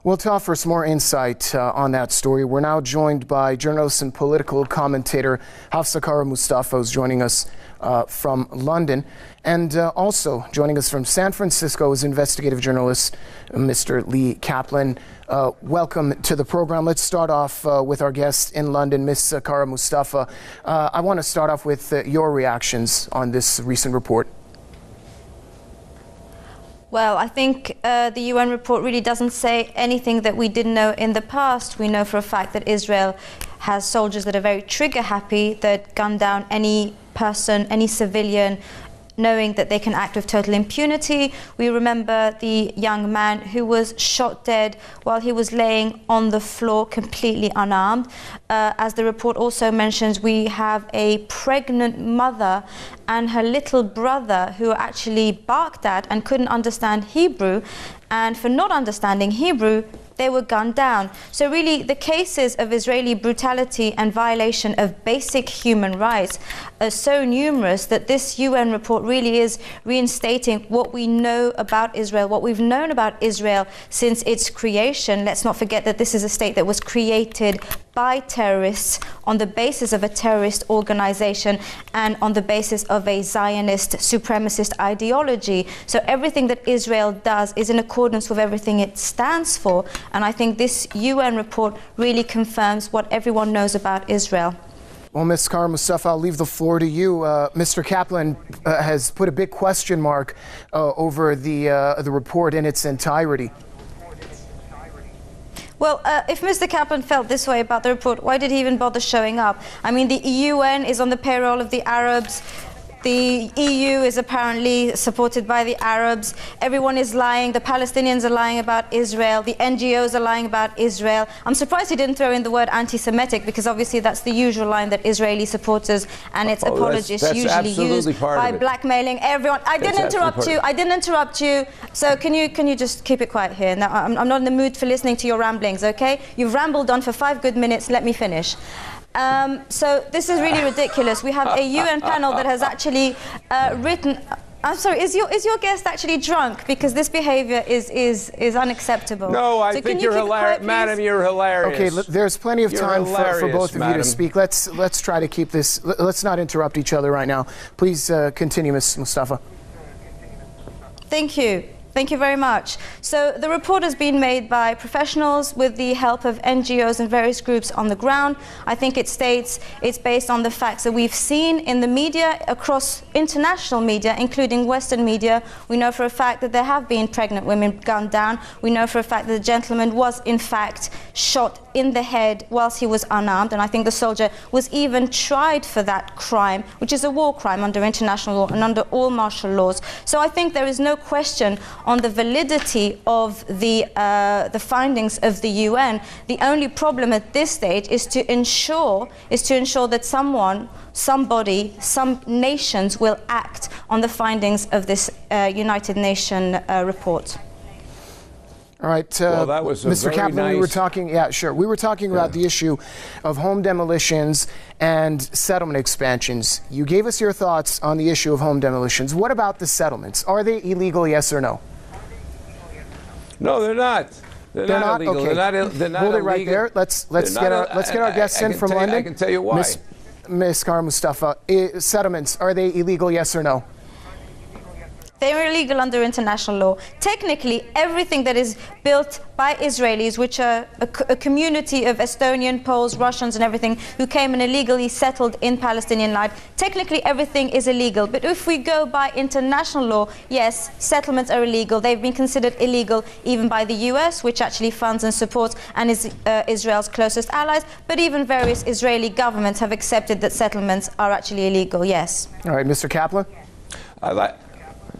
Well, to offer some more insight on that story, we're now joined by journalist and political commentator Hafsa Kara-Mustapha, who's joining us from London. And also joining us from San Francisco is investigative journalist Mr. Lee Kaplan. Welcome to the program. Let's start off with our guest in London, Ms. Kara-Mustapha. I want to start off with your reactions on this recent report. Well, I think the UN report really doesn't say anything that we didn't know in the past. We know for a fact that Israel has soldiers that are very trigger happy, that gun down any person, any civilian, knowing that they can act with total impunity. We remember the young man who was shot dead while he was laying on the floor completely unarmed. As the report also mentions, we have a pregnant mother and her little brother who actually barked at and couldn't understand Hebrew, and for not understanding Hebrew they were gunned down. So really the cases of Israeli brutality and violation of basic human rights are so numerous that this UN report really is reinstating what we know about Israel, what we've known about Israel since its creation. Let's not forget that this is a state that was created by terrorists on the basis of a terrorist organization and on the basis of a Zionist supremacist ideology. So everything that Israel does is in accordance with everything it stands for. And I think this UN report really confirms what everyone knows about Israel. Well, Ms. Kara-Mustapha, I'll leave the floor to you. Mr. Kaplan has put a big question mark over the report in its entirety. Well, if Mr. Kaplan felt this way about the report, why did he even bother showing up? I mean, the UN is on the payroll of the Arabs. The EU is apparently supported by the Arabs. Everyone is lying. The Palestinians are lying about Israel. The NGOs are lying about Israel. I'm surprised he didn't throw in the word anti-Semitic, because obviously that's the usual line that Israeli supporters and its apologists usually use by blackmailing everyone. I didn't interrupt you. So can you just keep it quiet here? Now, I'm not in the mood for listening to your ramblings, okay? You've rambled on for 5 good minutes. Let me finish. So this is really ridiculous. We have a UN panel that has actually written. I'm sorry, is your guest actually drunk? Because this behavior is unacceptable. No, I think you're hilarious, madam. You're hilarious. Okay, there's plenty of time for both of you to speak. Let's try to keep this. Let's not interrupt each other right now. Please continue, Ms. Mustapha. Thank you. Thank you very much. So the report has been made by professionals with the help of NGOs and various groups on the ground. I think it states it's based on the facts that we've seen in the media, across international media, including Western media. We know for a fact that there have been pregnant women gunned down. We know for a fact that the gentleman was in fact shot in the head whilst he was unarmed, and I think the soldier was even tried for that crime, which is a war crime under international law and under all martial laws. So I think there is no question on the validity of the findings of the UN. The only problem at this stage is to ensure that somebody, some nations will act on the findings of this United Nations report. All right, well, that was Mr. Kaplan, nice. we were talking. Yeah, sure. We were talking about the issue of home demolitions and settlement expansions. You gave us your thoughts on the issue of home demolitions. What about the settlements? Are they illegal? Yes or no? No, they're not. They're not illegal. Okay. They're not Hold illegal. it right there. Let's get our guests in from London. I can tell you why. Ms. Kara-Mustapha, settlements, are they illegal? Yes or no? They are illegal under international law. Technically, everything that is built by Israelis, which are a community of Estonian, Poles, Russians and everything, who came and illegally settled in Palestinian land, technically everything is illegal. But if we go by international law, yes, settlements are illegal. They've been considered illegal even by the US, which actually funds and supports and is Israel's closest allies. But even various Israeli governments have accepted that settlements are actually illegal, yes. All right, Mr. Kaplan?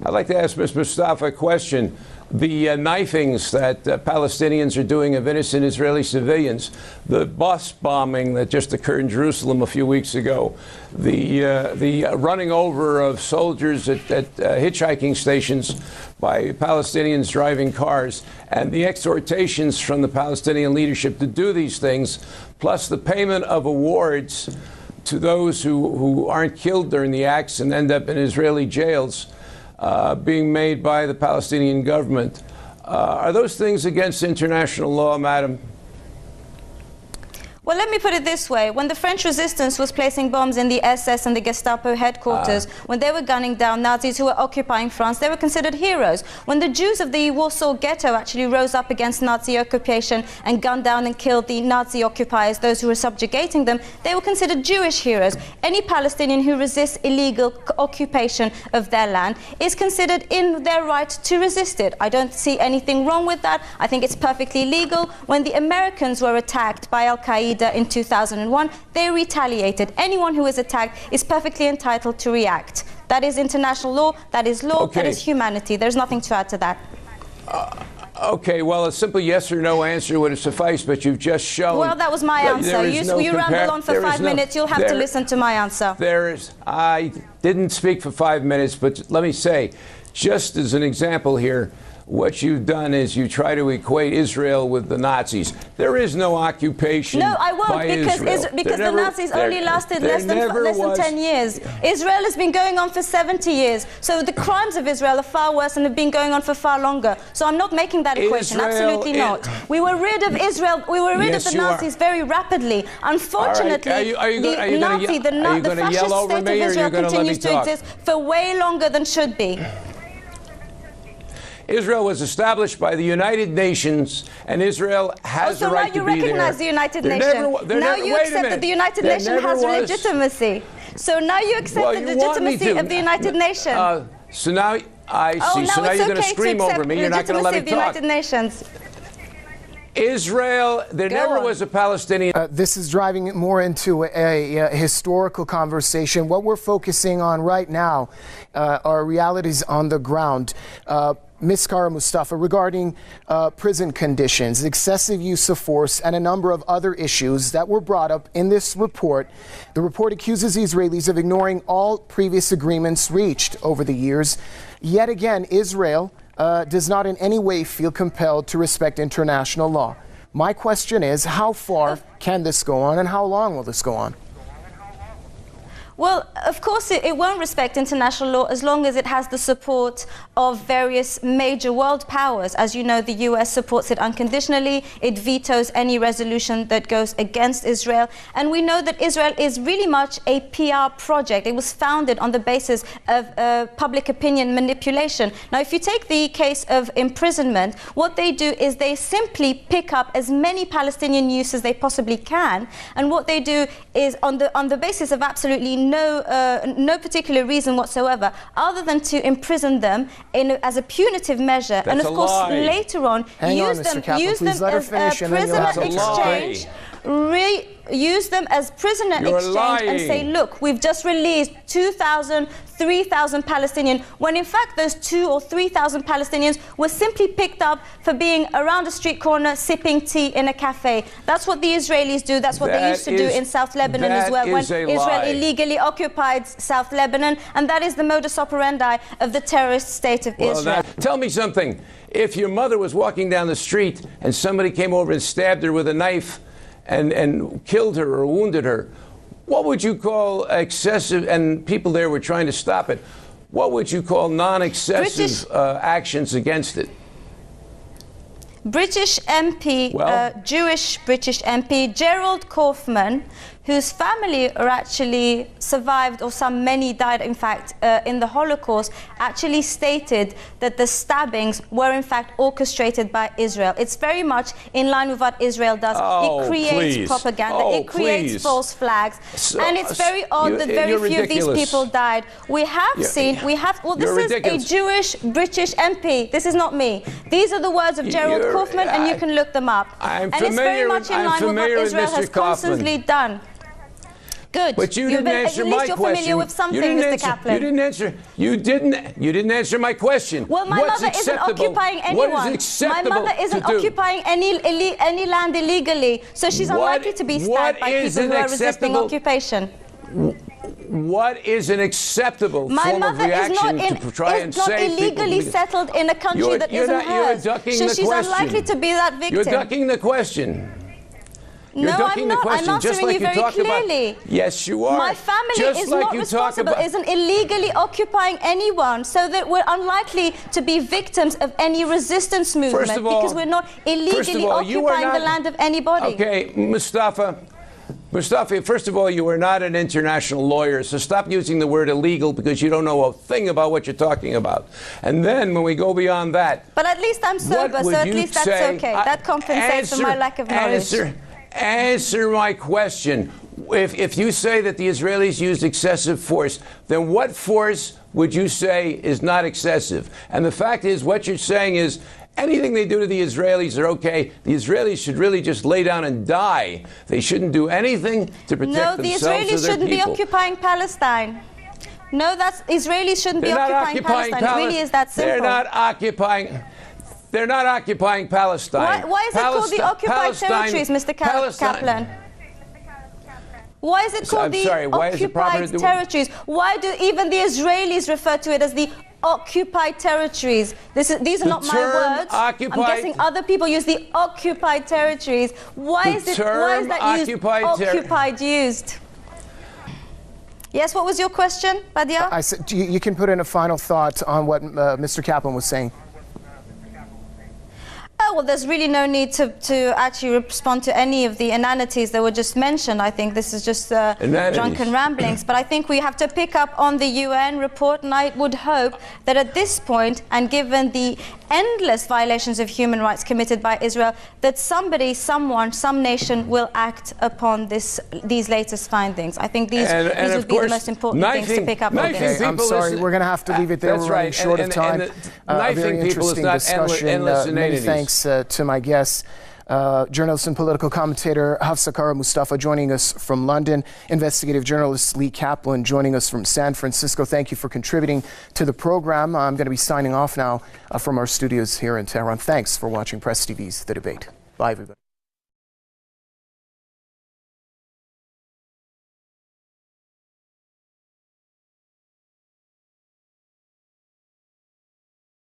I'd like to ask Ms. Mustapha a question. The knifings that Palestinians are doing of innocent Israeli civilians, the bus bombing that just occurred in Jerusalem a few weeks ago, the running over of soldiers at hitchhiking stations by Palestinians driving cars, and the exhortations from the Palestinian leadership to do these things, plus the payment of awards to those who aren't killed during the acts and end up in Israeli jails, being made by the Palestinian government. Are those things against international law, madam? Well, let me put it this way. When the French resistance was placing bombs in the SS and the Gestapo headquarters, when they were gunning down Nazis who were occupying France, they were considered heroes. When the Jews of the Warsaw Ghetto actually rose up against Nazi occupation and gunned down and killed the Nazi occupiers, those who were subjugating them, they were considered Jewish heroes. Any Palestinian who resists illegal occupation of their land is considered in their right to resist it. I don't see anything wrong with that. I think it's perfectly legal. When the Americans were attacked by Al-Qaeda in 2001, they retaliated. Anyone who is attacked is perfectly entitled to react. That is international law, that is law, that is humanity. There's nothing to add to that. Okay, well, a simple yes or no answer would have sufficed, but you've just shown... Well, that was my answer. You ramble on for 5 minutes, you'll have to listen to my answer. I didn't speak for 5 minutes, but let me say, just as an example here, what you've done is you try to equate Israel with the Nazis. There is no occupation. No, I won't, by because the Nazis only lasted less than 10 years. Israel has been going on for 70 years. So the crimes of Israel are far worse and have been going on for far longer. So I'm not making that equation. Absolutely not. We were rid of Israel. We were rid of the Nazis very rapidly. Unfortunately, the fascist state of Israel continues to exist for way longer than should be. Israel was established by the United Nations, and Israel has the right to be there. So now you recognize the United Nations. Now you accept that the United Nations has legitimacy. So now you accept the legitimacy of the United Nations. So now I see. So now you're going to scream over me. You're not going to let me talk. The United Nations. Israel, there never was a Palestinian. This is driving it more into a historical conversation. What we're focusing on right now are realities on the ground. Ms. Kara-Mustapha, regarding prison conditions, excessive use of force, and a number of other issues that were brought up in this report. The report accuses Israelis of ignoring all previous agreements reached over the years. Yet again, Israel does not in any way feel compelled to respect international law. My question is, how far can this go on, and how long will this go on? Well, of course, it won't respect international law as long as it has the support of various major world powers. As you know, the US supports it unconditionally. It vetoes any resolution that goes against Israel. And we know that Israel is really much a PR project. It was founded on the basis of public opinion manipulation. Now, if you take the case of imprisonment, what they do is they simply pick up as many Palestinian youths as they possibly can. And what they do is on the basis of absolutely no particular reason whatsoever, other than to imprison them as a punitive measure. That's and of course, later on, use them as prisoner exchange. Use them as prisoner exchange and say, look, we've just released 2,000, 3,000 Palestinians, when in fact those 2,000 or 3,000 Palestinians were simply picked up for being around a street corner sipping tea in a cafe. That's what the Israelis do. That's what they used to do in South Lebanon as well, when Israel illegally occupied South Lebanon. And that is the modus operandi of the terrorist state of Israel. Tell me something. If your mother was walking down the street and somebody came over and stabbed her with a knife and killed her or wounded her, what would you call excessive, and people there were trying to stop it, what would you call non-excessive actions against it? British MP, Jewish British MP, Gerald Kaufman, whose family are actually survived, or many died, in fact, in the Holocaust, actually stated that the stabbings were, in fact, orchestrated by Israel. It's very much in line with what Israel does. It creates propaganda. It creates false flags. And it's very odd that very few of these people died. We have this is a Jewish British MP. This is not me. These are the words of Gerald Kaufman, and you can look them up. And it's very much in line with what Israel has constantly done. Good. But you didn't answer my question. At least you're familiar with something, Mr. Kaplan. You didn't answer my question. Well, my mother isn't occupying anyone. What is acceptable? My mother isn't occupying any land illegally, so she's unlikely to be stabbed by people who are resisting occupation. What is an acceptable form of reaction to try and say people? My mother is not illegally settled in a country that isn't hers. You're ducking so the she's question. unlikely to be that victim. You're ducking the question. You're No, ducking I'm the not. question, I'm just answering like you you very talk clearly. about. Yes, you are. My family just is like not you responsible, isn't illegally occupying anyone, so that we're unlikely to be victims of any resistance movement, First of all, because we're not illegally occupying the land of anybody. Okay, Mustafa, first of all, you are not an international lawyer, so stop using the word illegal because you don't know a thing about what you're talking about. And then when we go beyond that... But at least I'm sober, so at least that's okay. That compensates for my lack of knowledge. Answer my question. If you say that the Israelis used excessive force, then what force would you say is not excessive? And the fact is, what you're saying is, anything they do to the Israelis are okay. The Israelis should really just lay down and die. They shouldn't do anything to protect themselves or their people. No, the Israelis shouldn't be occupying Palestine. No, Israelis shouldn't be occupying Palestine. It really is that simple. They're not occupying Palestine. Why is it called the occupied territories, Mr. Kaplan? Why is it called the occupied territories? Why do even the Israelis refer to it as the occupied territories? These are not my words. I'm guessing other people use the occupied territories. Why is that occupied used? Yes, what was your question, Badia? I said you can put in a final thought on what Mr. Kaplan was saying. Oh, well, there's really no need to actually respond to any of the inanities that were just mentioned. I think this is just drunken ramblings. But I think we have to pick up on the UN report, and I would hope that at this point, and given the endless violations of human rights committed by Israel, that somebody, someone, some nation will act upon these latest findings. I think these would be the most important things to pick up on this. Okay, I'm sorry, we're going to have to leave it there. We're running short of time. A very interesting discussion. Many thanks to my guests. Journalist and political commentator Hafsa Kara-Mustapha joining us from London, investigative journalist Lee Kaplan joining us from San Francisco. Thank you for contributing to the program. I'm going to be signing off now from our studios here in Tehran. Thanks for watching Press TV's The Debate. Bye, everybody.